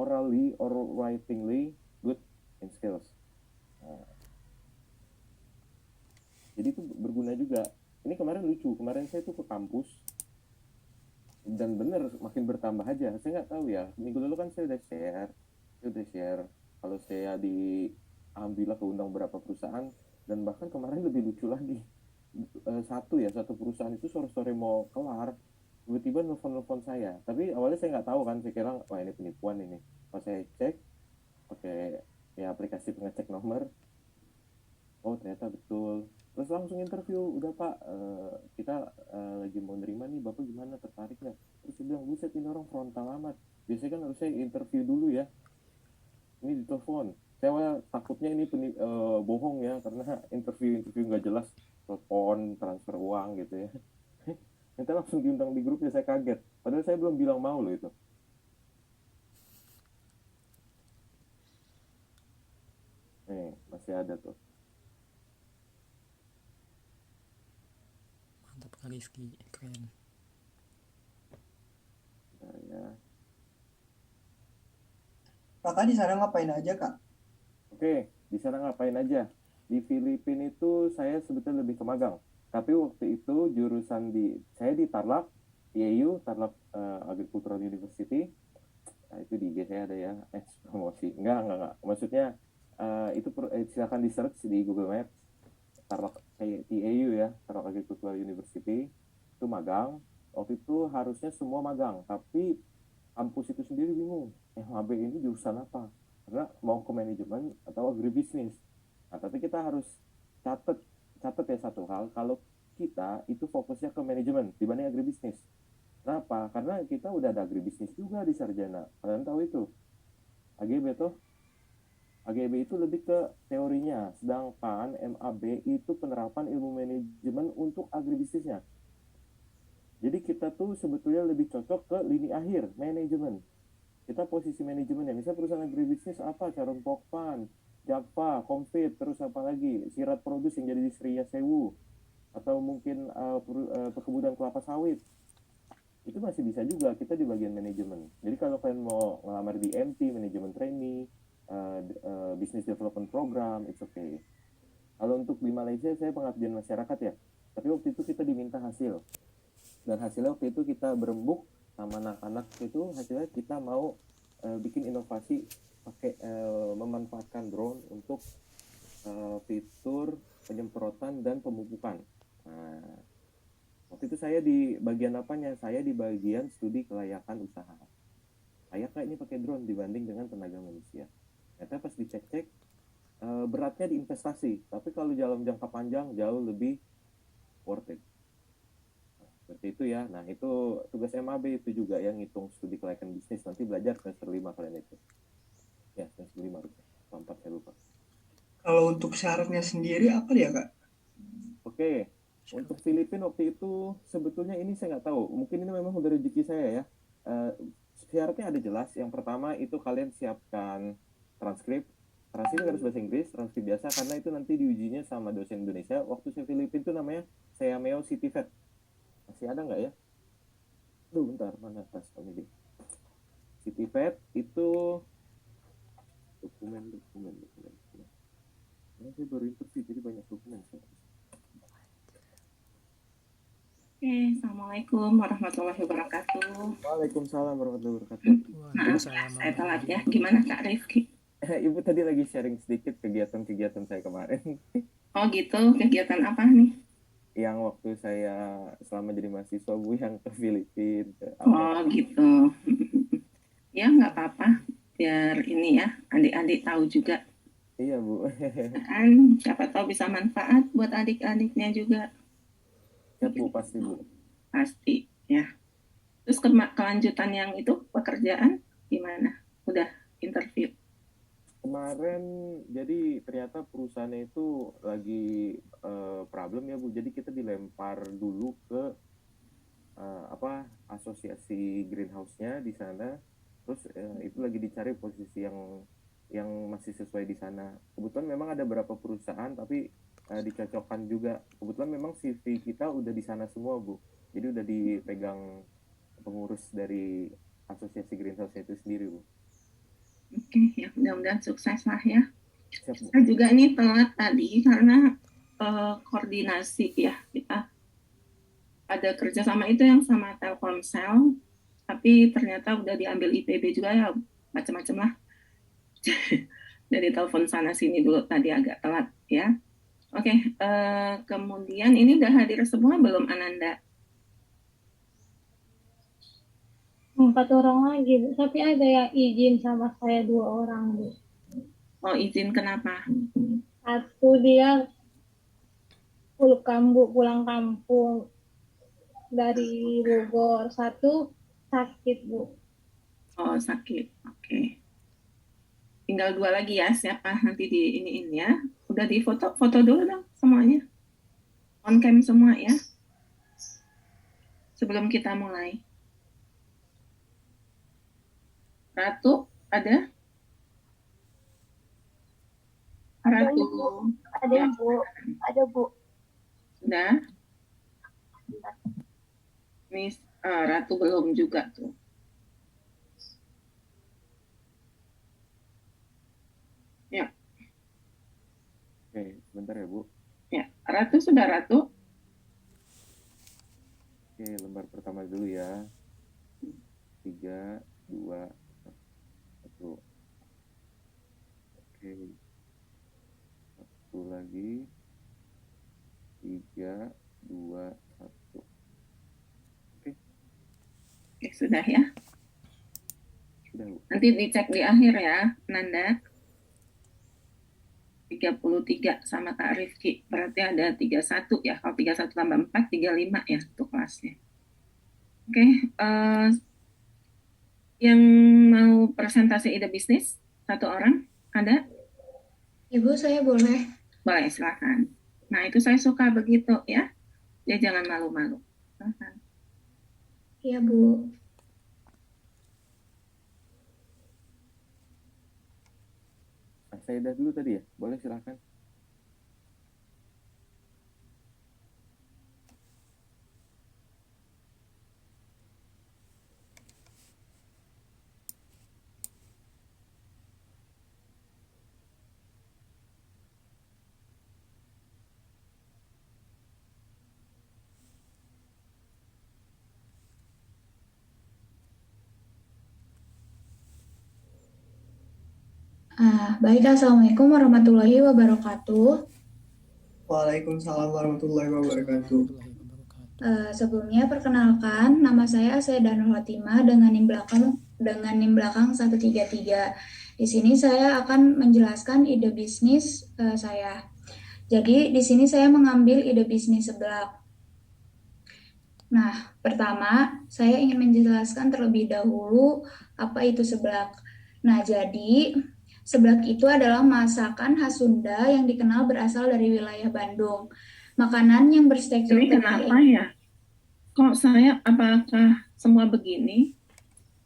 orally or writingly good in skills. Nah, jadi itu berguna juga. Ini kemarin lucu, kemarin saya tuh ke kampus dan bener makin bertambah aja. Saya nggak tahu ya, minggu lalu kan saya udah share kalau saya alhamdulillah keundang beberapa perusahaan, dan bahkan kemarin lebih lucu lagi. Satu perusahaan itu sore-sore mau kelar, tiba-tiba nelfon saya. Tapi awalnya saya nggak tahu kan, saya kira wah ini penipuan ini. Pas saya cek pakai ya aplikasi pengecek nomor, oh ternyata betul. Terus langsung interview, udah Pak, kita lagi mau nerima nih, Bapak gimana, tertarik nggak? Terus dia bilang, buset ini orang frontal amat. Biasanya kan harusnya interview dulu ya, ini ditelepon. Saya takutnya ini bohong ya, karena interview nggak jelas, telepon transfer uang gitu ya. Nanti langsung diundang di grup ya, saya kaget. Padahal saya belum bilang mau loh itu. Nih, masih ada tuh. Mantap kali Rizky, keren. Nah, ya. Kakak di sana ngapain aja, Kak? Oke, di sana ngapain aja? Di Filipina itu saya sebetulnya lebih ke magang. Tapi waktu itu saya di Tarlac, TAU, Tarlac Agricultural University. Nah, itu di IG saya ada ya, promosi. Enggak. Maksudnya itu silakan di search di Google Maps. Tarlac TAU ya, Tarlac Agricultural University. Itu magang. Waktu itu harusnya semua magang, tapi kampus itu sendiri bingung. MHB ini jurusan apa? Karena mau ke manajemen atau agribisnis. Nah, tapi kita harus catat catat ya satu hal, kalau kita itu fokusnya ke manajemen dibanding agribisnis. Kenapa? Karena kita udah ada agribisnis juga di sarjana. Kalian tahu itu. AGB tuh. AGB itu lebih ke teorinya, sedangkan MAB itu penerapan ilmu manajemen untuk agribisnisnya. Jadi kita tuh sebetulnya lebih cocok ke lini akhir, manajemen. Kita posisi manajemennya, misalnya perusahaan agribisnis apa, Charon Pokpan, Java, Comfit, terus apa lagi, Sirat Produce yang jadi di Sria Sewu, atau mungkin perkebunan kelapa sawit, itu masih bisa juga kita di bagian manajemen. Jadi kalau kalian mau ngelamar di MT, manajemen trainee, business development program, it's okay. Kalau untuk di Malaysia saya pengabdian masyarakat ya, tapi waktu itu kita diminta hasil, dan hasilnya waktu itu kita berembuk sama anak-anak, itu hasilnya kita mau bikin inovasi pakai memanfaatkan drone untuk fitur penyemprotan dan pemupukan. Nah, waktu itu saya di bagian apanya? Saya di bagian studi kelayakan usaha. Layak nggak ini pakai drone dibanding dengan tenaga manusia? Ternyata pas dicek-cek beratnya di investasi, tapi kalau dalam jangka panjang jauh lebih worth it. Seperti itu ya. Nah, itu tugas MAB itu juga yang ngitung studi kelayakan bisnis. Nanti belajar semester 5 kalian itu. Ya, semester 5 harusnya. 4 saya lupa. Kalau untuk syaratnya sendiri apa ya, Kak? Oke, untuk Filipina waktu itu sebetulnya ini saya nggak tahu. Mungkin ini memang udah rezeki saya ya. Eh, Syaratnya ada jelas. Yang pertama itu kalian siapkan transkrip. Transkrip harus bahasa Inggris, transkrip biasa, karena itu nanti diujinya sama dosen Indonesia. Waktu saya Filipina itu namanya saya Meo Cityvet. Masih ada nggak ya? Duh, bentar, mana tas kami. Cityvet itu dokumen. Karena saya baru interview, jadi banyak dokumen. Assalamualaikum warahmatullahi wabarakatuh. Waalaikumsalam warahmatullahi wabarakatuh. Maaf, Waalaikumsalam saya telat ya. warahmatullahi Gimana Kak Rifki? Ibu tadi lagi sharing sedikit kegiatan-kegiatan saya kemarin. Oh gitu, kegiatan apa nih? Yang waktu saya selama jadi mahasiswa, Bu, yang ke Filipina, ke Oh apa. gitu. Ya nggak apa-apa. Biar ini ya, adik-adik tahu juga. Iya, Bu. Kan siapa tahu bisa manfaat buat adik-adiknya juga. Siap, Bu, pasti, Bu. Pasti ya. Terus kelanjutan yang itu pekerjaan gimana? Udah interview? Kemarin, jadi ternyata perusahaannya itu lagi problem ya, Bu. Jadi kita dilempar dulu ke asosiasi greenhouse-nya di sana. Terus itu lagi dicari posisi yang masih sesuai di sana. Kebetulan memang ada beberapa perusahaan, tapi dicocokkan juga. Kebetulan memang CV kita udah di sana semua, Bu. Jadi udah dipegang pengurus dari asosiasi greenhouse itu sendiri, Bu. Oke, ya mudah-mudahan sukses lah ya. Siap, Bu. Saya juga ini telat tadi karena koordinasi ya, kita ada kerjasama itu yang sama Telkomsel, tapi ternyata udah diambil IPB juga ya, macam-macam lah. Jadi telepon sana sini dulu tadi agak telat ya. Oke, kemudian ini udah hadir semua belum Ananda? 4 orang lagi, Bu. Tapi ada yang izin sama saya 2 orang, Bu. Oh, izin kenapa? Satu dia pulang kampung dari Bogor. Satu sakit, Bu. Oh, sakit. Oke. Tinggal 2 lagi ya, siapa nanti di ini ya. Udah di foto dulu dong semuanya. On cam semua ya. Sebelum kita mulai. Ratu, ada? Ratu, Ada, Bu. Ada, Bu. sudah? Ini Ratu belum juga tuh. Ya, Oke, sebentar ya, Bu. ya. Ratu sudah Ratu? Oke, lembar pertama dulu ya. 3, 2, 1. Oke. Satu lagi. 3, 2, 1. Oke, sudah ya. Sudah, Bu. Nanti dicek di akhir ya, Nanda. 33 sama Kak Rifki. Berarti ada 31 ya. Kalau 31 tambah 4, 35 ya untuk kelasnya. Oke, yang mau presentasi ide bisnis? 1 orang? Ada? Ibu, saya boleh? Boleh, silakan. Nah, itu saya suka begitu ya. Ya, jangan malu-malu. Silakan. Iya, Bu. Saya udah dulu tadi ya. Boleh silakan. Baik, Assalamualaikum warahmatullahi wabarakatuh. Waalaikumsalam warahmatullahi wabarakatuh. Warahmatullahi wabarakatuh. Sebelumnya perkenalkan, nama saya Aseda Nur Fatimah dengan NIM belakang 133. Di sini saya akan menjelaskan ide bisnis saya. Jadi di sini saya mengambil ide bisnis seblak. Nah, pertama saya ingin menjelaskan terlebih dahulu apa itu seblak. Nah, jadi seblak itu adalah masakan khas Sunda yang dikenal berasal dari wilayah Bandung. Makanan yang bertekstur Ini kenapa ya? Kok saya, apakah semua begini?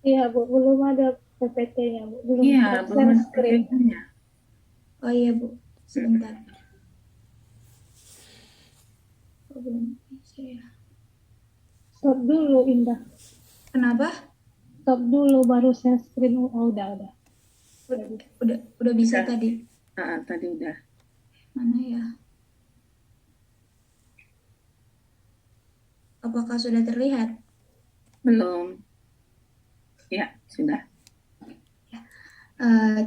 Iya, Bu. Belum ada PPT-nya, Bu. Belum Iya, ada belum ada screen. PPT-nya. Oh iya, Bu. Sebentar. Oh, belum bisa ya. Stop dulu, Indah. Kenapa? Stop dulu, baru share screen. Oh, udah. Udah bisa Udah. tadi. Tadi udah. Mana ya? Apakah sudah terlihat? Belum. Ya, sudah.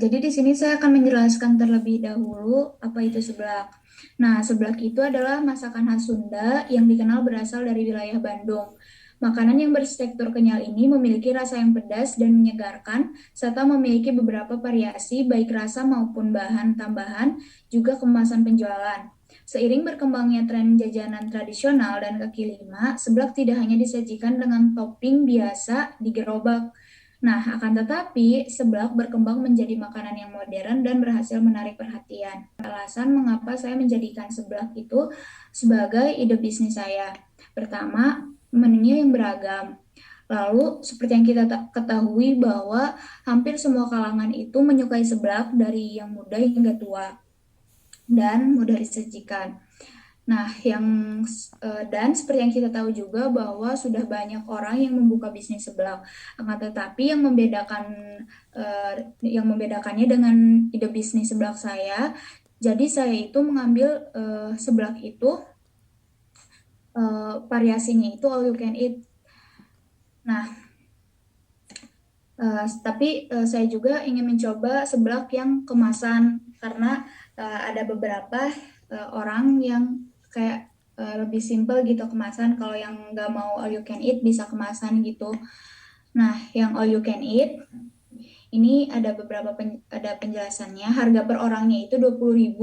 Jadi di sini saya akan menjelaskan terlebih dahulu apa itu seblak. Nah, seblak itu adalah masakan khas Sunda yang dikenal berasal dari wilayah Bandung. Makanan yang bertekstur kenyal ini memiliki rasa yang pedas dan menyegarkan, serta memiliki beberapa variasi baik rasa maupun bahan tambahan, juga kemasan penjualan. Seiring berkembangnya tren jajanan tradisional dan kaki lima, seblak tidak hanya disajikan dengan topping biasa di gerobak. Nah, akan tetapi seblak berkembang menjadi makanan yang modern dan berhasil menarik perhatian. Alasan mengapa saya menjadikan seblak itu sebagai ide bisnis saya. Pertama, menunya yang beragam. Lalu, seperti yang kita ketahui bahwa hampir semua kalangan itu menyukai seblak dari yang muda hingga tua dan mudah disajikan. Nah, dan seperti yang kita tahu juga bahwa sudah banyak orang yang membuka bisnis seblak. Akan tetapi yang membedakannya dengan ide bisnis seblak saya, jadi saya itu mengambil seblak itu variasinya itu all you can eat. Nah, tapi saya juga ingin mencoba seblak yang kemasan karena ada beberapa orang yang kayak lebih simple gitu kemasan. Kalau yang nggak mau all you can eat bisa kemasan gitu. Nah, yang all you can eat ini ada ada penjelasannya. Harga per orangnya itu 20.000.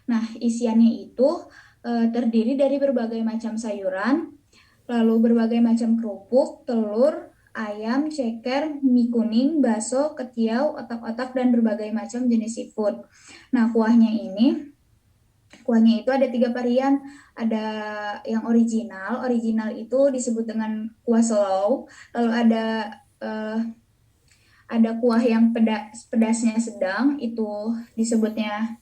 Nah, isiannya itu terdiri dari berbagai macam sayuran, lalu berbagai macam kerupuk, telur, ayam, ceker, mie kuning, bakso, ketiau, otak-otak, dan berbagai macam jenis seafood. Nah, kuahnya itu ada 3 varian. Ada yang original itu disebut dengan kuah slow, lalu ada kuah yang pedasnya sedang, itu disebutnya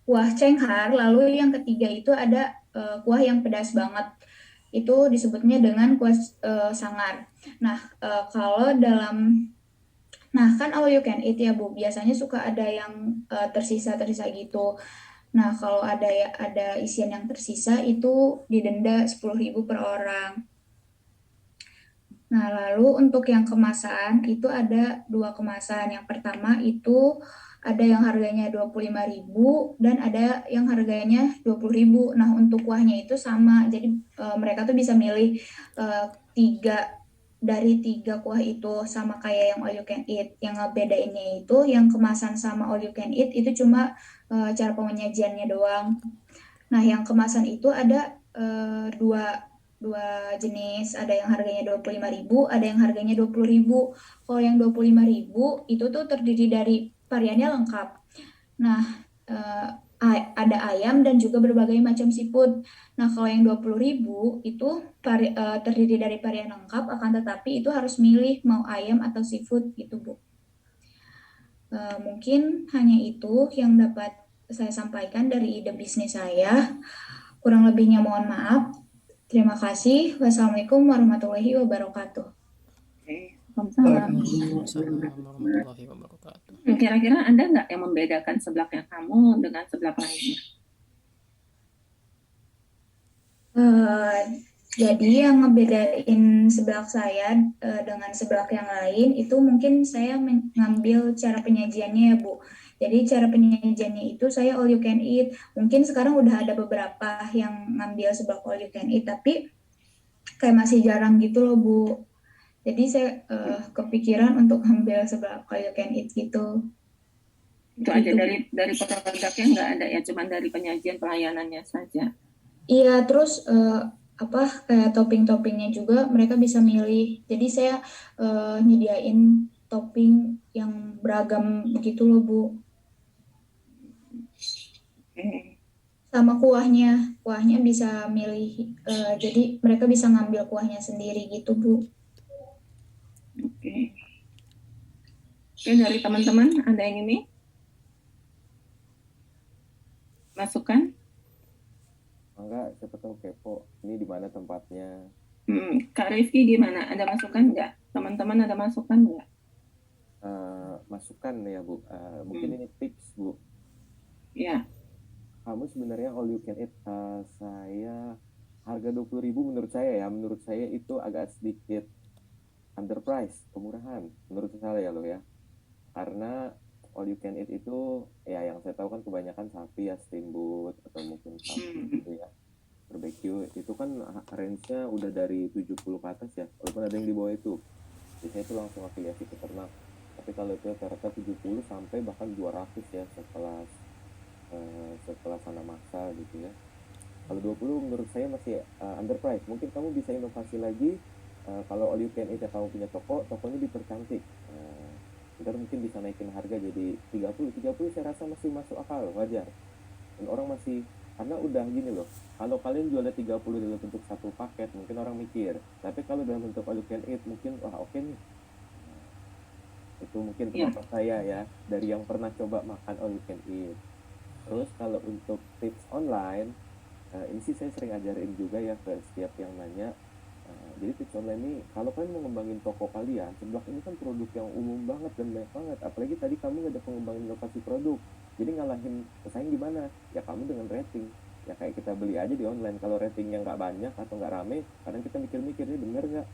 kuah cenghar, lalu yang ketiga itu ada kuah yang pedas banget, itu disebutnya dengan kuah sangar. Nah, kan all you can eat ya Bu, biasanya suka ada yang tersisa-tersisa gitu. Nah, kalau ada isian yang tersisa itu didenda 10.000 per orang. Nah, lalu untuk yang kemasan itu ada 2 kemasan. Yang pertama itu ada yang harganya 25.000 dan ada yang harganya 20.000. Nah, untuk kuahnya itu sama. Jadi mereka tuh bisa milih 3 dari 3 kuah itu sama kayak yang all you can eat. Yang ngebedainnya itu yang kemasan sama all you can eat itu cuma cara penyajiannya doang. Nah, yang kemasan itu ada dua jenis, ada yang harganya 25.000, ada yang harganya 20.000. Kalau yang 25.000 itu tuh terdiri dari variannya lengkap. Nah, ada ayam dan juga berbagai macam seafood. Nah, kalau yang 20.000 itu terdiri dari varian lengkap, akan tetapi itu harus milih mau ayam atau seafood gitu, Bu. Mungkin hanya itu yang dapat saya sampaikan dari ide bisnis saya. Kurang lebihnya mohon maaf. Terima kasih. Wassalamualaikum warahmatullahi wabarakatuh. Oke, Waalaikumsalam. Waalaikumsalam warahmatullahi wabarakatuh. Kira-kira ada nggak yang membedakan seblaknya kamu dengan seblak lainnya? Jadi yang ngebedain seblak saya dengan seblak yang lain itu mungkin saya mengambil cara penyajiannya ya Bu. Jadi cara penyajiannya itu saya all you can eat. Mungkin sekarang udah ada beberapa yang ngambil seblak all you can eat, tapi kayak masih jarang gitu loh Bu. Jadi saya kepikiran untuk ambil seblak all you can eat gitu. Itu aja dari produknya nggak ada ya, cuma dari penyajian pelayanannya saja. Iya, terus kayak topping-toppingnya juga mereka bisa milih. Jadi saya nyediain topping yang beragam begitu loh Bu. Oke. Sama kuahnya bisa milih. Jadi mereka bisa ngambil kuahnya sendiri gitu Bu. Oke. Oke, dari teman-teman ada yang ini? Masukan? Enggak, siapa tahu kepo. Ini di mana tempatnya? Kak Rifki gimana? Ada masukan nggak? Teman-teman ada masukan nggak? Masukan ya Bu. Mungkin ini tips Bu. Ya. Kamu sebenarnya all you can eat, saya harga 20.000 menurut saya itu agak sedikit underprice, kemurahan menurut saya loh ya. Karena all you can eat itu ya yang saya tahu kan kebanyakan sapi ya, steamboat atau mungkin sapi gitu ya, barbecue itu kan range-nya udah dari 70 ke atas ya, walaupun ada yang di bawah itu biasanya itu langsung afiliasi ke ternak. Tapi kalau itu rata-rata 70 sampai bahkan 200 ya setelah sana masa gitu ya. Kalau 20 menurut saya masih underprice. Mungkin kamu bisa inovasi lagi, kalau all you can eat ya kamu punya tokonya dipercantik. Ntar mungkin bisa naikin harga jadi 30 saya rasa masih masuk akal, wajar. Dan orang masih, karena udah gini loh, kalau kalian jualnya 30 dalam bentuk satu paket mungkin orang mikir, tapi kalau dalam bentuk all you can eat mungkin wah oke nih. Itu mungkin pendapat saya ya, dari yang pernah coba makan all you can eat. Terus kalau untuk tips online, Ini sih saya sering ajarin juga ya ke setiap yang nanya. Jadi tips online ini kalau kalian mau ngembangin toko kalian, Seblak ini kan produk yang umum banget dan banyak banget. Apalagi tadi kamu ngajak pengembangin inovasi produk. Jadi ngalahin pesaing gimana? Ya kamu dengan rating. Ya kayak kita beli aja di online. Kalau ratingnya nggak banyak atau nggak rame, kadang kita mikir-mikir ini bener nggak?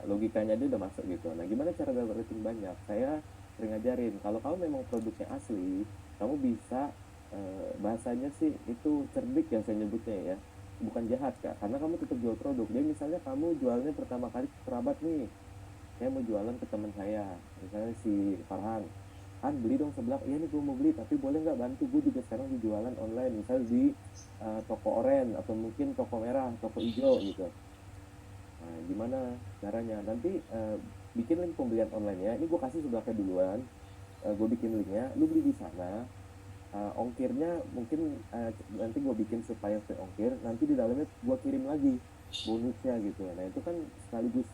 Logikanya dia udah masuk gitu. Nah gimana cara dapat rating banyak? Saya sering ngajarin. Kalau kamu memang produknya asli, kamu bisa bahasanya sih itu cerdik ya saya nyebutnya ya, bukan jahat kak, karena kamu tetap jual produk. Jadi misalnya kamu jualnya pertama kali ke kerabat nih, saya mau jualan ke teman saya, misalnya si Farhan, kan beli dong Seblak, iya nih gue mau beli tapi boleh nggak bantu gue juga sekarang di jualan online, misalnya di toko oren atau mungkin toko merah, toko hijau gitu. Nah gimana caranya nanti bikin link pembelian online ya, ini gue kasih Seblaknya duluan, gue bikin linknya, lu beli di sana. Ongkirnya mungkin nanti gue bikin supaya free ongkir, nanti di dalamnya gue kirim lagi bonusnya gitu. Nah itu kan sekaligus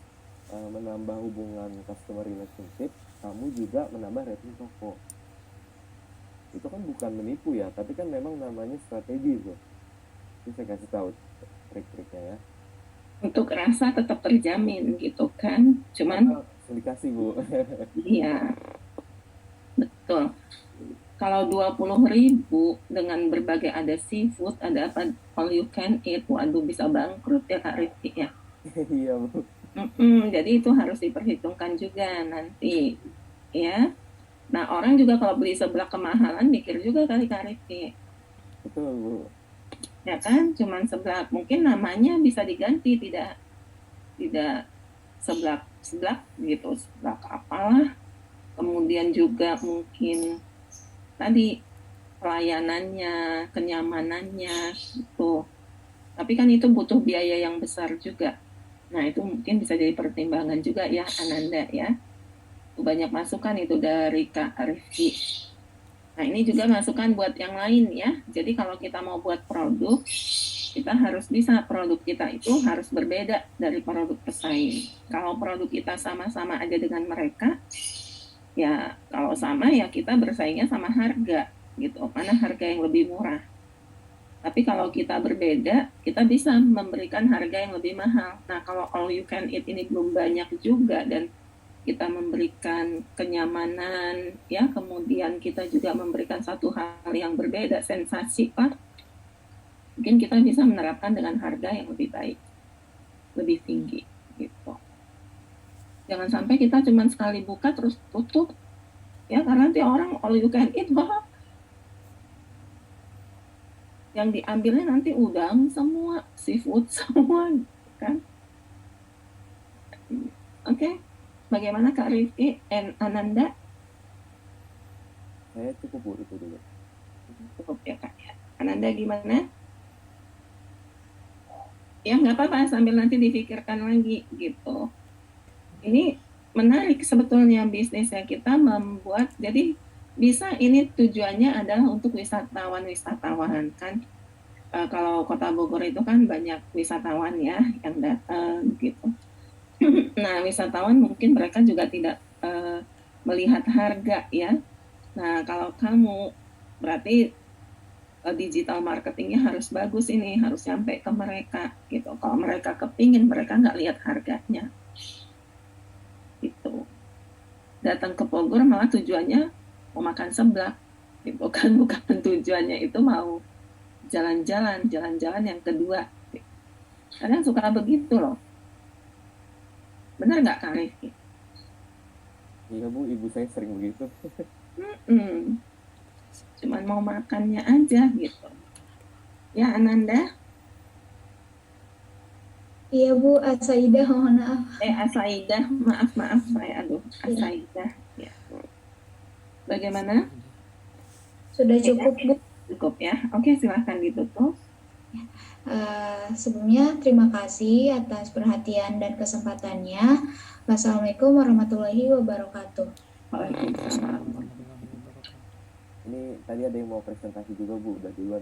menambah hubungan customer relationship, kamu juga menambah rating toko. Itu kan bukan menipu ya, tapi kan memang namanya strategi itu. Itu saya kasih tahu trik-triknya ya. Untuk rasa tetap terjamin gitu kan. Cuman Dikasih bu. iya, betul. Kalau 20.000 dengan berbagai ada seafood, ada apa, all you can eat, waduh bisa bangkrut ya Kak Rifki ya. Iya bu. Jadi itu harus diperhitungkan juga nanti ya. Nah orang juga kalau beli Seblak kemahalan mikir juga kali Kak Rifki. Betul bu. Ya kan, cuman Seblak, mungkin namanya bisa diganti, tidak Seblak gitu, Seblak apalah. Kemudian juga mungkin tadi pelayanannya, kenyamanannya gitu. Tapi kan itu butuh biaya yang besar juga. Nah itu mungkin bisa jadi pertimbangan juga ya Ananda ya. Banyak masukan itu dari Kak Rifki. Nah ini juga masukan buat yang lain ya. Jadi kalau kita mau buat produk, kita harus bisa produk kita itu harus berbeda dari produk pesaing. Kalau produk kita sama-sama aja dengan mereka, ya kalau sama ya kita bersaingnya sama harga gitu, mana harga yang lebih murah. Tapi kalau kita berbeda, kita bisa memberikan harga yang lebih mahal. Nah kalau all you can eat ini belum banyak juga dan kita memberikan kenyamanan ya, kemudian kita juga memberikan satu hal yang berbeda, sensasi Pak, mungkin kita bisa menerapkan dengan harga yang lebih baik, lebih tinggi gitu. Jangan sampai kita cuma sekali buka terus tutup ya, karena nanti orang all you can eat bahwa yang diambilnya nanti udang semua, seafood semua kan. Oke. Bagaimana Kak Rifki and Ananda? Saya cukup bu itu dulu. Cukup ya Kak ya. Ananda gimana? Ya nggak apa-apa, sambil nanti dipikirkan lagi gitu. Ini menarik sebetulnya bisnisnya, kita membuat, jadi bisa ini tujuannya adalah untuk wisatawan kan. Kalau Kota Bogor itu kan banyak wisatawan ya yang datang gitu. Nah wisatawan mungkin mereka juga tidak melihat harga ya. Nah kalau kamu berarti digital marketingnya harus bagus, ini harus sampai ke mereka gitu. Kalau mereka kepingin, mereka nggak lihat harganya gitu. Datang ke Bogor malah tujuannya mau makan Seblak gitu kan, bukan tujuannya itu mau jalan-jalan yang kedua. Kadang suka begitu loh. Benar nggak Kak Rifki? Iya bu, ibu saya sering begitu. Cuman mau makannya aja gitu. Ya Ananda? Iya Bu, Asaidah, mohon maaf. Asaidah, maaf saya, Asaidah. Ya. Bagaimana? Sudah cukup Bu. Cukup ya. Oke, silahkan ditutup. Sebelumnya terima kasih atas perhatian dan kesempatannya. Wassalamualaikum warahmatullahi wabarakatuh. Waalaikumsalam. Ini tadi ada yang mau presentasi juga bu, udah duluan.